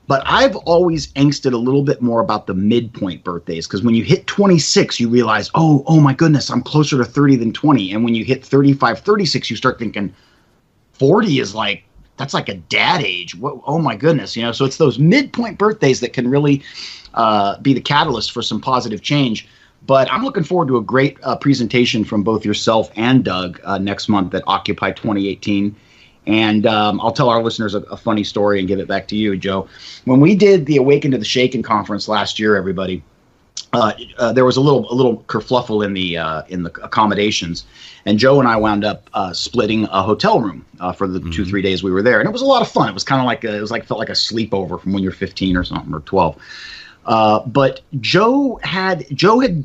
But I've always angsted a little bit more about the midpoint birthdays, because when you hit 26, you realize, oh my goodness, I'm closer to 30 than 20. And when you hit 35, 36, you start thinking 40 is that's like a dad age. Oh my goodness, So it's those midpoint birthdays that can really be the catalyst for some positive change. But I'm looking forward to a great presentation from both yourself and Doug next month at Occupy 2018. And I'll tell our listeners a funny story and give it back to you, Joe. When we did the Awaken to the Shaken conference last year, everybody, there was a little kerfluffle in the accommodations, and Joe and I wound up splitting a hotel room for the 2-3 days we were there, and it was a lot of fun. It was kind of felt like a sleepover from when you're 15 or something, or 12. But Joe had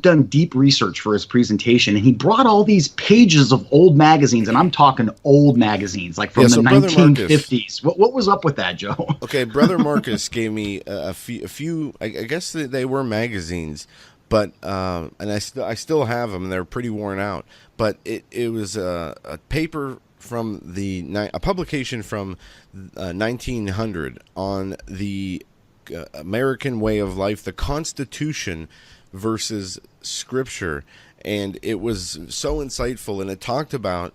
done deep research for his presentation, and he brought all these pages of old magazines, and I'm talking old magazines, like from the 1950s. What was up with that, Joe? Okay, Brother Marcus gave me a few. I guess they were magazines, but and I still have them, and they're pretty worn out. But it was a paper from a publication from 1900 on the American way of life, the Constitution versus Scripture. And it was so insightful, and it talked about,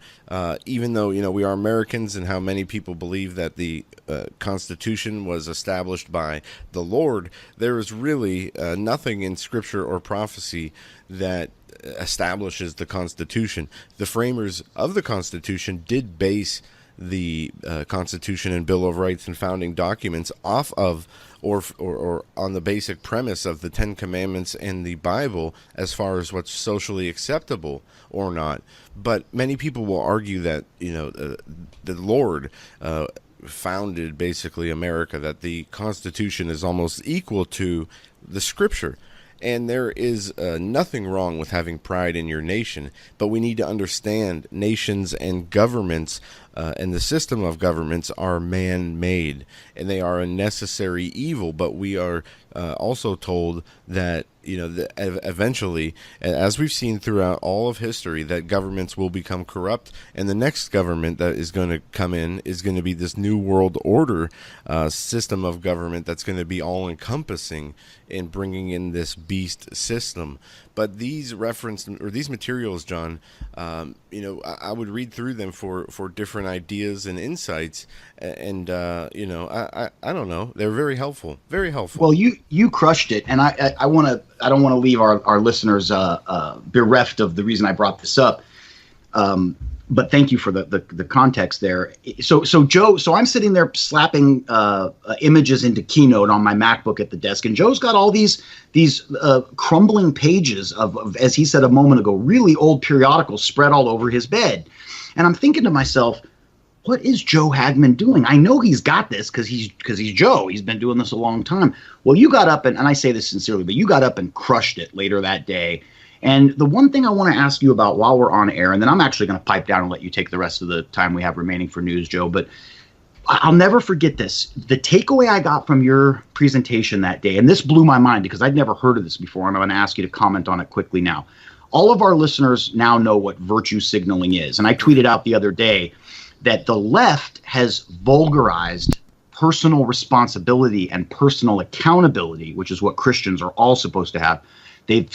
even though, we are Americans, and how many people believe that the Constitution was established by the Lord, there is really nothing in Scripture or prophecy that establishes the Constitution. The framers of the Constitution did base the Constitution and Bill of Rights and founding documents off of or on the basic premise of the Ten Commandments and the Bible as far as what's socially acceptable or not. But many people will argue that the Lord founded basically America, that the Constitution is almost equal to the Scripture. And there is nothing wrong with having pride in your nation, but we need to understand nations and governments and the system of governments are man-made, and they are a necessary evil. But we are also told that eventually, as we've seen throughout all of history, that governments will become corrupt, and the next government that is going to come in is going to be this new world order system of government that's going to be all-encompassing in bringing in this beast system. But these materials, John, I would read through them for different ideas and insights, and I don't know, they're very helpful, very helpful. Well, you crushed it, and I don't want to leave our listeners bereft of the reason I brought this up. But thank you for the context there. So Joe, I'm sitting there slapping images into Keynote on my MacBook at the desk, and Joe's got all these crumbling pages of, as he said a moment ago, really old periodicals spread all over his bed. And I'm thinking to myself, what is Joe Hagmann doing? I know he's got this because he's Joe. He's been doing this a long time. Well, you got up and I say this sincerely, but you got up and crushed it later that day. And the one thing I want to ask you about while we're on air, and then I'm actually going to pipe down and let you take the rest of the time we have remaining for news, Joe, but I'll never forget this. The takeaway I got from your presentation that day, and this blew my mind because I'd never heard of this before, and I'm going to ask you to comment on it quickly now. All of our listeners now know what virtue signaling is, and I tweeted out the other day that the left has vulgarized personal responsibility and personal accountability, which is what Christians are all supposed to have. They've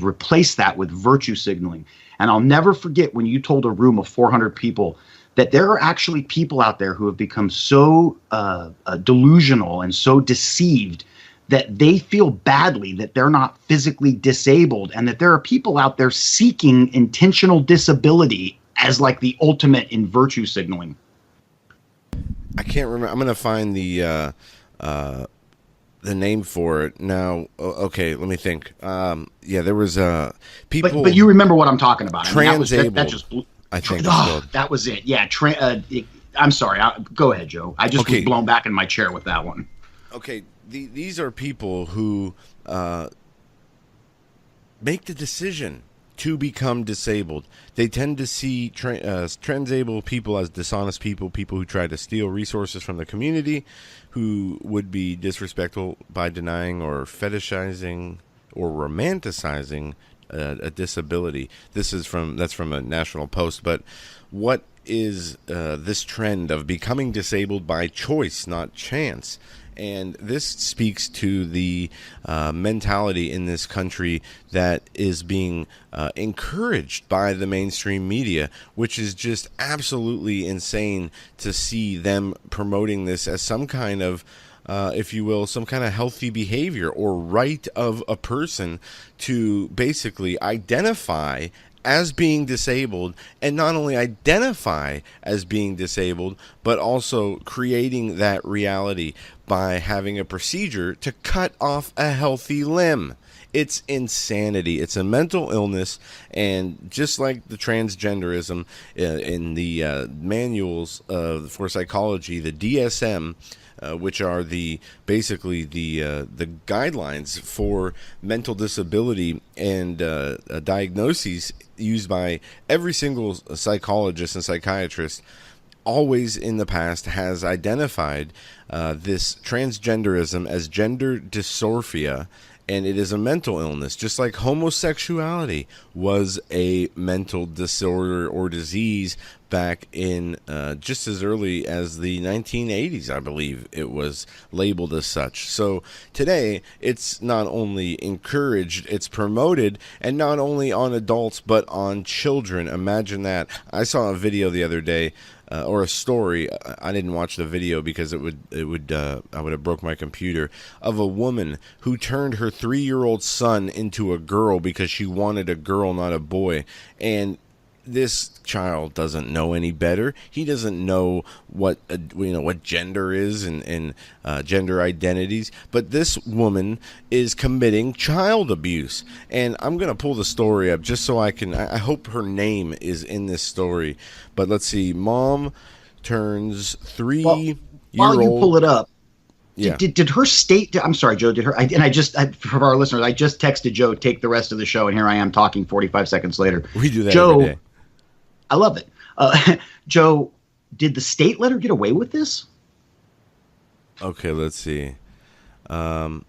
replaced that with virtue signaling. And I'll never forget when you told a room of 400 people that there are actually people out there who have become so delusional and so deceived that they feel badly that they're not physically disabled, and that there are people out there seeking intentional disability as like the ultimate in virtue signaling. I can't remember. I'm going to find the name for it now. Okay, let me think. Yeah, there was people. But you remember what I'm talking about? Transabled. That just blew. I think That was it. Yeah. I'm sorry. Go ahead, Joe. I just was blown back in my chair with that one. Okay, these are people who make the decision to become disabled. They tend to see transabled people as dishonest people who try to steal resources from the community, who would be disrespectful by denying or fetishizing or romanticizing a disability. That's from a National Post. But what is this trend of becoming disabled by choice, not chance? And this speaks to the mentality in this country that is being encouraged by the mainstream media, which is just absolutely insane to see them promoting this as some kind of, if you will, some kind of healthy behavior or right of a person to basically identify as being disabled, and not only identify as being disabled, but also creating that reality by having a procedure to cut off a healthy limb. It's insanity. It's a mental illness, and just like the transgenderism in the manuals for psychology, the DSM, which are basically the guidelines for mental disability and diagnoses used by every single psychologist and psychiatrist, always in the past has identified this transgenderism as gender dysmorphia, and it is a mental illness, just like homosexuality was a mental disorder or disease back in just as early as the 1980s, I believe it was labeled as such. So today, it's not only encouraged, it's promoted, and not only on adults, but on children. Imagine that. I saw a video the other day, or a story. I didn't watch the video because I would have broke my computer, of a woman who turned her 3-year-old son into a girl because she wanted a girl, not a boy. And this child doesn't know any better. He doesn't know what gender is and gender identities. But this woman is committing child abuse. And I'm going to pull the story up just so I hope her name is in this story. But let's see. Mom turns 3-year-old. While you pull it up, yeah. Did her state? I'm sorry, Joe. Did her? For our listeners, I just texted Joe, take the rest of the show, and here I am talking 45 seconds later. We do that Joe, every day. I love it. Joe, did the state let her get away with this? Okay, let's see. I'm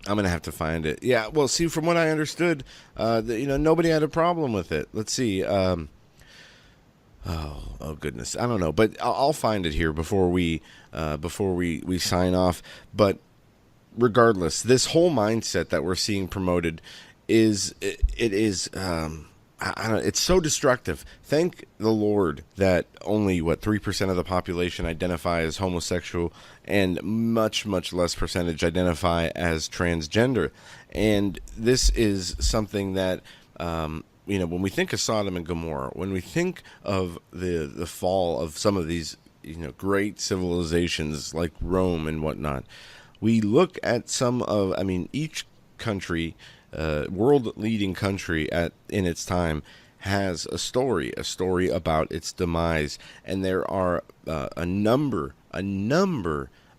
going to have to find it. Yeah, well, see, from what I understood, nobody had a problem with it. Let's see. Oh, goodness. I don't know, but I'll find it here before we sign off. But regardless, this whole mindset that we're seeing promoted is it's so destructive. Thank the Lord that only 3% of the population identify as homosexual, and much less percentage identify as transgender. And this is something that when we think of Sodom and Gomorrah, when we think of the fall of some of these great civilizations like Rome and whatnot, we look at each country, world-leading country in its time, has a story about its demise, and there are a number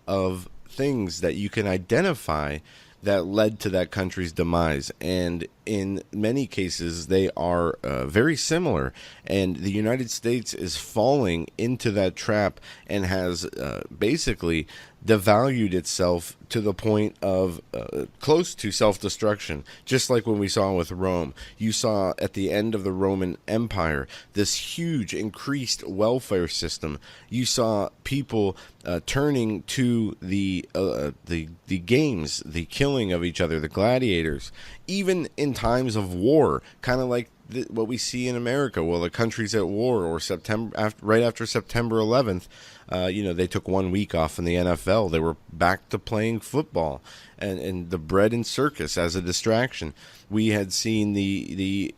of things that you can identify that led to that country's demise, and in many cases they are very similar, and the United States is falling into that trap and has basically devalued itself to the point of close to self-destruction, just like when we saw with Rome. You saw at the end of the Roman Empire this huge increased welfare system. You saw people turning to the games, the killing of each other, the gladiators, even in times of war, kind of like what we see in America. Well, the country's at war, or right after September 11th, they took 1 week off in the NFL. They were back to playing football and the bread and circus as a distraction. We had seen the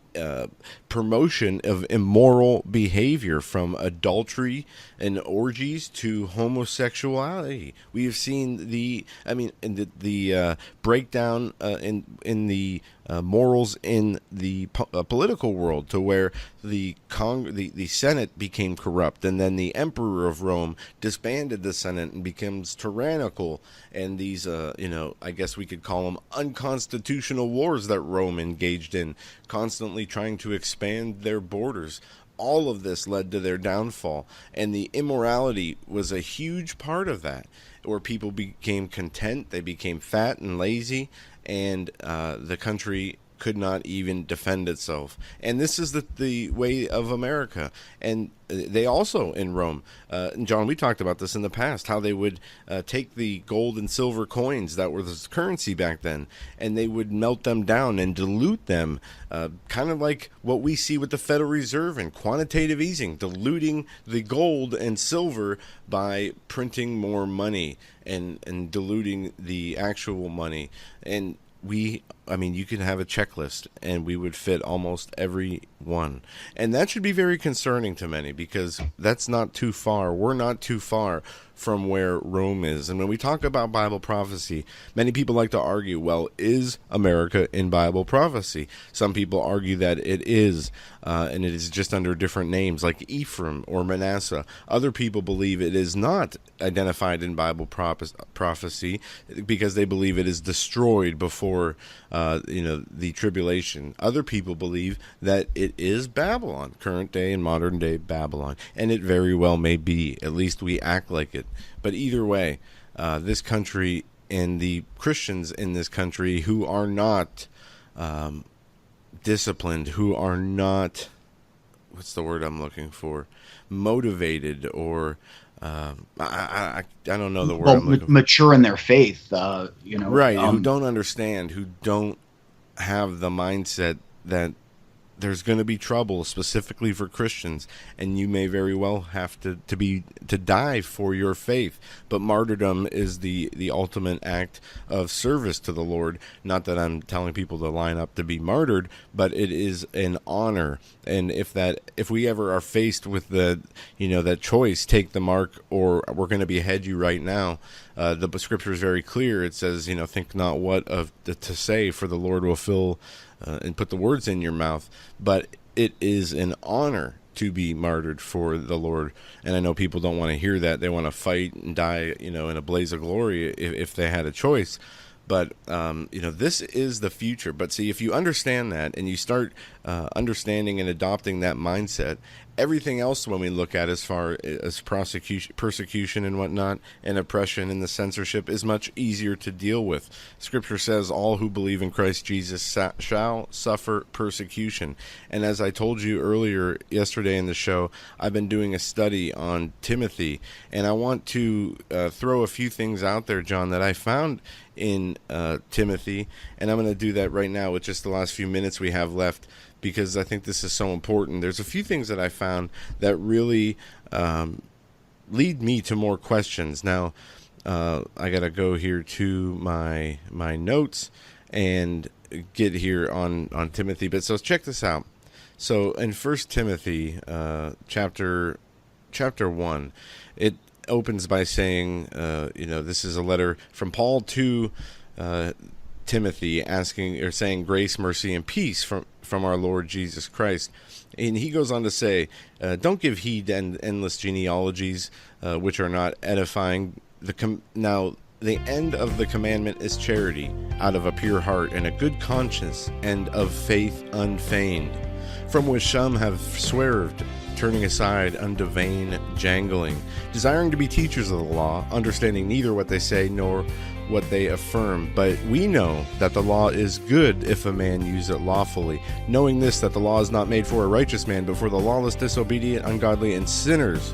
promotion of immoral behavior, from adultery and orgies to homosexuality. We have seen the breakdown in the morals in the political world, to where the Senate became corrupt, and then the Emperor of Rome disbanded the Senate and becomes tyrannical. And these, I guess we could call them unconstitutional wars that Rome engaged in, constantly trying to expand their borders. All of this led to their downfall, and the immorality was a huge part of that, where people became content, they became fat and lazy, and the country could not even defend itself. And this is the way of America. And they also, in Rome, and John, we talked about this in the past, how they would take the gold and silver coins that were the currency back then, and they would melt them down and dilute them, kind of like what we see with the Federal Reserve and quantitative easing, diluting the gold and silver by printing more money and diluting the actual money. And you could have a checklist and we would fit almost every one. And that should be very concerning to many, because that's not too far. We're not too far from where Rome is. And when we talk about Bible prophecy, many people like to argue, well, is America in Bible prophecy? Some people argue that it is, and it is just under different names like Ephraim or Manasseh. Other people believe it is not identified in Bible prophecy because they believe it is destroyed before the tribulation. Other people believe that it is Babylon, current day and modern day Babylon, and it very well may be. At least we act like it. But either way, this country and the Christians in this country who are not disciplined, who are not, what's the word I'm looking for, motivated, or I don't know the word I'm looking for. Mature in their faith, right, who don't understand, who don't have the mindset that there's going to be trouble specifically for Christians, and you may very well have to die for your faith. But martyrdom is the ultimate act of service to the Lord. Not that I'm telling people to line up to be martyred, but it is an honor. And if we ever are faced with that choice, take the mark or we're going to behead you right now, the scripture is very clear. It says, think not what to say, for the Lord will fill and put the words in your mouth. But it is an honor to be martyred for the Lord. And I know people don't want to hear that. They want to fight and die, in a blaze of glory if they had a choice. But, this is the future. But see, if you understand that and you start understanding and adopting that mindset, everything else when we look at as far as persecution and whatnot, and oppression and the censorship is much easier to deal with. Scripture says all who believe in Christ Jesus shall suffer persecution. And as I told you earlier yesterday in the show, I've been doing a study on Timothy, and I want to throw a few things out there, John, that I found in Timothy, and I'm going to do that right now with just the last few minutes we have left, because I think this is so important. There's a few things that I found that really lead me to more questions. Now, I got to go here to my notes and get here on Timothy. But so check this out. So in 1 Timothy chapter 1, it opens by saying, this is a letter from Paul to Timothy, saying grace, mercy, and peace from our Lord Jesus Christ. And he goes on to say, don't give heed to endless genealogies, which are not edifying. Now, the end of the commandment is charity, out of a pure heart and a good conscience, and of faith unfeigned. from which some have swerved, turning aside unto vain jangling, desiring to be teachers of the law, understanding neither what they say nor what they affirm. But we know that the law is good if a man use it lawfully, knowing this, that the law is not made for a righteous man, but for the lawless, disobedient, ungodly, and sinners.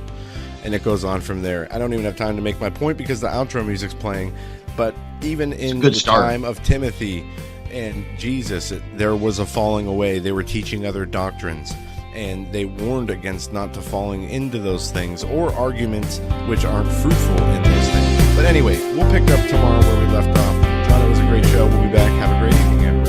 And it goes on from there. I don't even have time to make my point because the outro music's playing. But even in the time of Timothy and Jesus, there was a falling away. They were teaching other doctrines, and they warned against not to falling into those things or arguments which aren't fruitful in those things. But anyway, we'll pick up tomorrow where we left off. John, it was a great show. We'll be back. Have a great evening, everyone.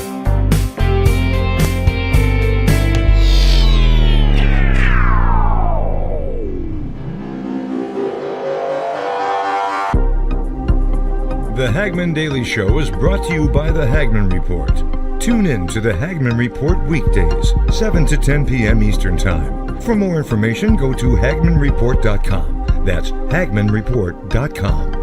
The Hagmann Daily Show is brought to you by the Hagmann Report. Tune in to the Hagmann Report weekdays, 7 to 10 p.m. Eastern Time. For more information, go to HagmannReport.com. That's HagmannReport.com.